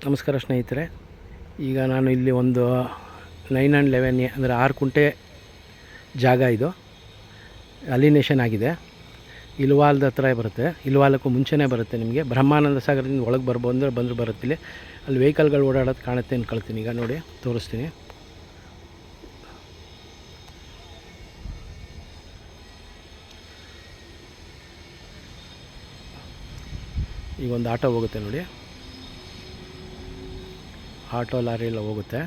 ನಮಸ್ಕಾರ ಸ್ನೇಹಿತರೆ. ಈಗ ನಾನು ಇಲ್ಲಿ ಒಂದು 9 and 11 ಅಂದರೆ 6 ಕುಂಟೆ ಜಾಗ ಇದು ಅಲಿನೇಷನ್ ಆಗಿದೆ. ಇಲ್ವಾಲ್ದ ಹತ್ರ ಬರುತ್ತೆ, ಇಲ್ವಾಲಕ್ಕೂ ಮುಂಚೆನೇ ಬರುತ್ತೆ. ನಿಮಗೆ ಬ್ರಹ್ಮಾನಂದ ಸಾಗರದಿಂದ ಒಳಗೆ ಬರ್ಬೋದು ಅಂದರೆ ಬಂದರೂ ಬರುತ್ತಿಲ್ಲ. ಅಲ್ಲಿ ವೆಹಿಕಲ್ಗಳು ಓಡಾಡೋದು ಕಾಣುತ್ತೆ ಅನ್ಕೊಳ್ತೀನಿ. ಈಗ ನೋಡಿ ತೋರಿಸ್ತೀನಿ. ಈಗ ಒಂದು ಆಟೋ ಹೋಗುತ್ತೆ ನೋಡಿ, ಆಟೋ ಲಾರಿ ಎಲ್ಲ ಹೋಗುತ್ತೆ.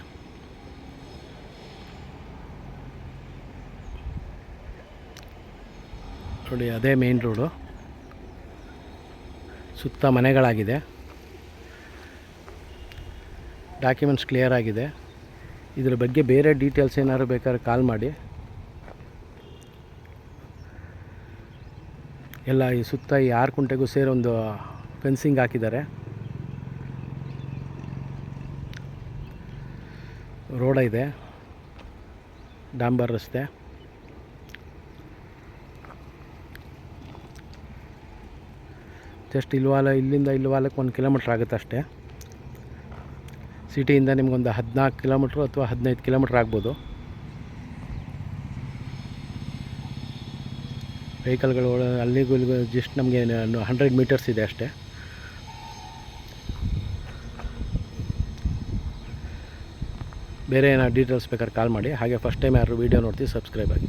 ನೋಡಿ ಅದೇ ಮೇನ್ ರೋಡು, ಸುತ್ತ ಮನೆಗಳಾಗಿದೆ. ಡಾಕ್ಯುಮೆಂಟ್ಸ್ ಕ್ಲಿಯರ್ ಆಗಿದೆ. ಇದ್ರ ಬಗ್ಗೆ ಬೇರೆ ಡೀಟೇಲ್ಸ್ ಏನಾದ್ರು ಬೇಕಾದ್ರೆ ಕಾಲ್ ಮಾಡಿ. ಎಲ್ಲ ಈ ಸುತ್ತ ಈ 6 ಕುಂಟೆಗೂ ಸೇರಿ ಒಂದು ಫೆನ್ಸಿಂಗ್ ಹಾಕಿದ್ದಾರೆ. ರೋಡ ಇದೆ, ಡಾಂಬರ್ ರಸ್ತೆ. ಜಸ್ಟ್ ಇಲ್ಲಿಂದ ಇಲ್ವಾಲಕ್ಕೆ 1 ಕಿಲೋಮೀಟ್ರ್ ಆಗುತ್ತೆ ಅಷ್ಟೇ. ಸಿಟಿಯಿಂದ ನಿಮಗೊಂದು 14 ಕಿಲೋಮೀಟ್ರು ಅಥವಾ 15 ಕಿಲೋಮೀಟ್ರ್ ಆಗ್ಬೋದು. ವೆಹಿಕಲ್ಗಳು ಅಲ್ಲಿಗೂ ಇಲ್ಲಿಗೂ ಜಸ್ಟ್ ನಮಗೆ 100 ಮೀಟರ್ಸ್ ಇದೆ ಅಷ್ಟೇ. ಬೇರೆ ಏನಾದ್ರು ಡೀಟೇಲ್ಸ್ ಬೇಕಾದ್ರೆ ಕಾಲ್ ಮಾಡಿ. ಹಾಗೆ ಫಸ್ಟ್ ಟೈಮ್ ಯಾರು ವೀಡಿಯೋ ನೋಡ್ತೀವಿ ಸಬ್ಸ್ಕ್ರೈಬ್ ಆಗಿ.